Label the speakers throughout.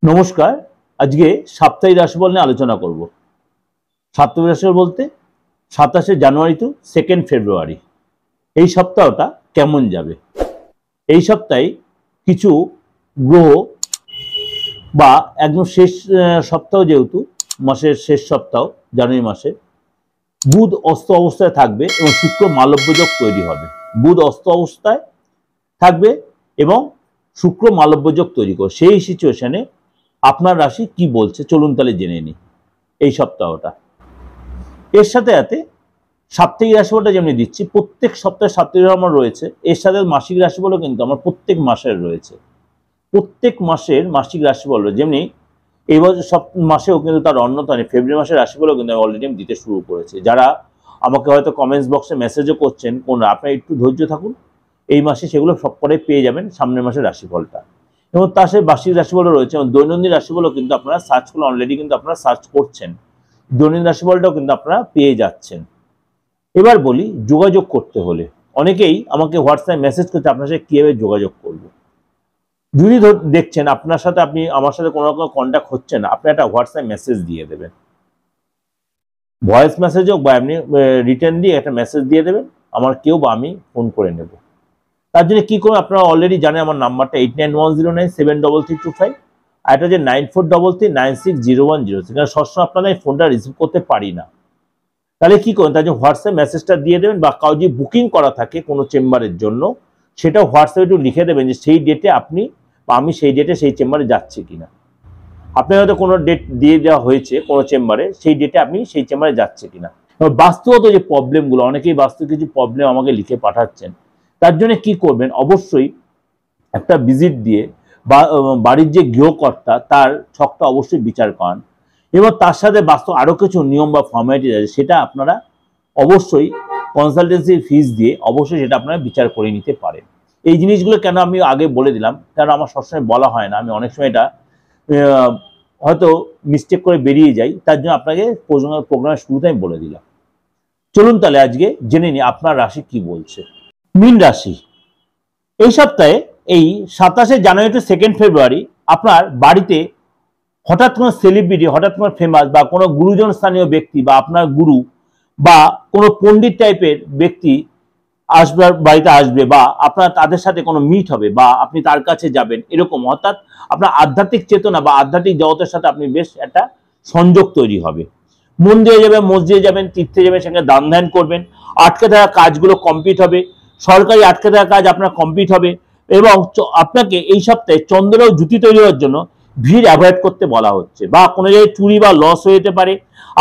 Speaker 1: নমস্কার। আজকে সাপ্তাহিক রাশিফল নিয়ে আলোচনা করব। সাপ্তাহিক রাশিফল বলতে 27 জানুয়ারি টু 2 ফেব্রুয়ারি এই সপ্তাহটা কেমন যাবে। এই সপ্তাহে কিছু গ্রহ বা একদম শেষ সপ্তাহ, যেহেতু মাসের শেষ সপ্তাহ জানুয়ারি মাসে, বুধ অস্ত অবস্থায় থাকবে এবং শুক্র মালব্য যোগ তৈরি হবে। বুধ অস্ত অবস্থায় থাকবে এবং শুক্র মালব্য যোগ তৈরি করবে। সেই সিচুয়েশনে আপনার রাশি কি বলছে চলুন তাহলে জেনে নিই এই সপ্তাহটা। এর সাথে সাথে সাপ্তাহিক রাশিফলটা যেমনি দিচ্ছি, প্রত্যেক সপ্তাহে সাপ্তাহিক আমার রয়েছে, এর সাথে মাসিক রাশিফলও কিন্তু আমার প্রত্যেক মাসের রয়েছে। প্রত্যেক মাসের মাসিক রাশিফল যেমনি এই বছর সব মাসেও কিন্তু তার অন্যতম ফেব্রুয়ারি মাসের রাশিফলও কিন্তু আমি অলরেডি দিতে শুরু করেছি। যারা আমাকে হয়তো কমেন্টস বক্সে মেসেজও করছেন, কোন আপনারা একটু ধৈর্য থাকুন, এই মাসে সেগুলো সব করে পেয়ে যাবেন সামনের মাসের রাশিফলটা। এবং তার সাথে বার্ষিক রাশিফলও রয়েছে এবং দৈনন্দিন রাশিফলও কিন্তু আপনারা সার্চ করলে অলরেডি কিন্তু আপনারা সার্চ করছেন, দৈনন্দিন রাশিফলটাও কিন্তু আপনারা পেয়ে যাচ্ছেন। এবার বলি যোগাযোগ করতে হলে, অনেকেই আমাকে হোয়াটসঅ্যাপে মেসেজ করছে আপনার সাথে কীভাবে যোগাযোগ করবো। যদি দেখছেন আপনার সাথে আমার সাথে কোনো রকম কন্ট্যাক্ট হচ্ছে না, আপনি একটা হোয়াটসঅ্যাপ মেসেজ দিয়ে দেবেন, ভয়েস মেসেজ হোক বা এমনি রিটার্ন দিয়ে একটা মেসেজ দিয়ে দেবেন, আমার কেউ বা আমি ফোন করে নেব। তার জন্য কী করুন, আপনারা অলরেডি জানেন আমার নাম্বারটা 8910973325, আর এটা যে 9433960106। কারণ সবসময় আপনাদের এই ফোনটা রিসিভ করতে পারি না, তাহলে কী করুন, তার জন্য হোয়াটসঅ্যাপ মেসেজটা দিয়ে দেবেন। বা কাউ যদি বুকিং করা থাকে কোনো চেম্বারের জন্য, সেটা হোয়াটসঅ্যাপে একটু লিখে দেবেন যে সেই ডেটে আপনি বা আমি সেই ডেটে সেই চেম্বারে যাচ্ছি কিনা। আপনার হয়তো কোনো ডেট দিয়ে দেওয়া হয়েছে কোনো চেম্বারে, সেই ডেটে আপনি সেই চেম্বারে যাচ্ছে কিনা। বাস্তবত যে প্রবলেমগুলো, অনেকেই বাস্তব কিছু প্রবলেম আমাকে লিখে পাঠাচ্ছেন, তার জন্য কি করবেন, অবশ্যই একটা ভিজিট দিয়ে বা বাড়ির যে গৃহকর্তা তার ছকটা অবশ্যই বিচার করান। এবং তার সাথে বাস্তব আরও কিছু নিয়ম বা ফর্মালিটি আছে, সেটা আপনারা অবশ্যই কনসালটেন্সি ফিস দিয়ে অবশ্যই সেটা আপনারা বিচার করে নিতে পারেন। এই জিনিসগুলো কেন আমি আগে বলে দিলাম, কেন আমার সবসময় বলা হয় না, আমি অনেক সময় এটা হয়তো মিস্টেক করে বেরিয়ে যাই, তার জন্য আপনাকে প্রোগ্রামের শুরুতে আমি বলে দিলাম। চলুন তাহলে আজকে জেনে নিই আপনার রাশি কি বলছে। মীন রাশি, এই সপ্তাহে এই 27 জানুয়ারি টু 2 ফেব্রুয়ারি আপনার বাড়িতে হঠাৎ কোনো সেলিব্রিটি, হঠাৎ কোনো ফেমাস বা কোনো গুরুজন স্থানীয় ব্যক্তি বা আপনার গুরু বা কোনো পণ্ডিত টাইপের ব্যক্তি আসবার বাড়িতে আসবে, বা আপনার তাদের সাথে কোনো মিট হবে বা আপনি তার কাছে যাবেন, এরকম অর্থাৎ আপনার আধ্যাত্মিক চেতনা বা আধ্যাত্মিক জগতের সাথে আপনি বেশ একটা সংযোগ তৈরি হবে। মন্দিরে যাবেন, মসজিদে যাবেন, তীর্থে যাবেন, সেখানে দান ধ্যান করবেন, আটকে থাকা কাজগুলো কমপ্লিট হবে, সরকারি আটকে থাকা কাজ আপনার কমপ্লিট হবে। এবং আপনাকে এই সপ্তাহে চন্দ্রেও জুতি তৈরি হওয়ার জন্য ভিড় অ্যাভয়েড করতে বলা হচ্ছে, বা কোনো জায়গায় চুরি বা লস হয়ে যেতে পারে,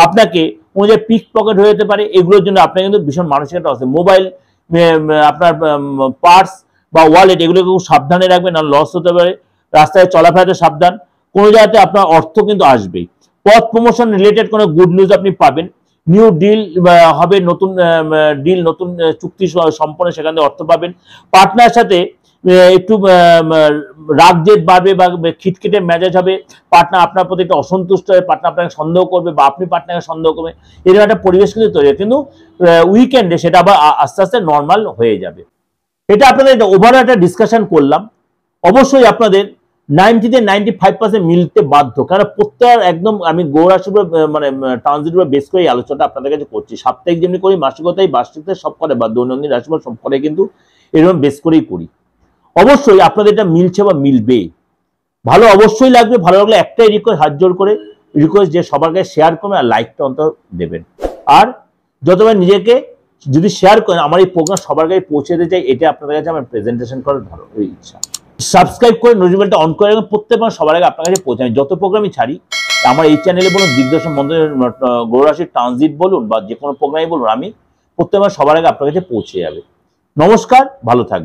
Speaker 1: আপনাকে কোনো জায়গায় পিক পকেট হয়ে যেতে পারে, এগুলোর জন্য আপনার কিন্তু ভীষণ মানসিক একটা আছে। মোবাইল, আপনার পার্স বা ওয়ালেট, এগুলো খুব সাবধানে রাখবেন, না লস হতে পারে। রাস্তায় চলাফেরাতে সাবধান, কোনো জায়গাতে আপনার অর্থ কিন্তু আসবেই। পথ প্রমোশন রিলেটেড কোনো গুড নিউজ আপনি পাবেন, নিউ ডিল হবে, নতুন ডিল, নতুন চুক্তি সম্পন্ন, সেখান থেকে অর্থ পাবেন। পার্টনার সাথে একটু রাগ জেদ বাড়বে বা খিটখিটে মেজাজ হবে, পার্টনার আপনার প্রতি একটু অসন্তুষ্ট হবে, পার্টনার আপনাকে সন্দেহ করবে বা আপনি পার্টনারকে সন্দেহ করবে, এরকম একটা পরিবেশ কিন্তু তৈরি হয়। কিন্তু উইকেন্ডে সেটা আবার আস্তে আস্তে নর্মাল হয়ে যাবে। এটা আপনাদের ওভারঅল একটা ডিসকাশন করলাম। অবশ্যই আপনাদের 90-95% মিলতে বাধ্য, কারণ প্রত্যেক একদম আমি গৌরাশির মানে ট্রানজিট বেস করে আলোচনাটা আপনাদের কাছে করছি। সাপ্তাহিক যেমনি করি, মাসিকতাই বার্ষিকতাই সব করে বা দৈনন্দিন রাশিফল সব করে কিন্তু এরকম বেস করেই করি। অবশ্যই আপনাদের এটা মিলছে বা মিলবে, ভালো অবশ্যই লাগবে। ভালো লাগলে একটাই রিকোয়েস্ট, হাত জোর করে রিকোয়েস্ট, যে সবার কাছে শেয়ার করবেন আর লাইকটা অন্তত দেবেন। আর যতবার নিজেকে যদি শেয়ার করেন, আমার এই প্রোগ্রাম সবার কাছে পৌঁছে দিতে চাই, এটা আপনাদের কাছে আমার প্রেজেন্টেশন করার ধরো ওই ইচ্ছা। সাবস্ক্রাইব করে নোটিফিকেশনটা অন করে রাখবেন, প্রত্যেকবার সবার আগে আপনার কাছে পৌঁছায়। যত প্রোগ্রামই ছাড়ি আমার এই চ্যানেলে বলুন, দিগদর্শন মন্দিরের গৌরাশির ট্রানজিট বলুন বা যে কোনো প্রোগ্রামই বলুন, আমি প্রত্যেকবার সবার আগে আপনার কাছে পৌঁছে যাবে। নমস্কার, ভালো থাকবেন।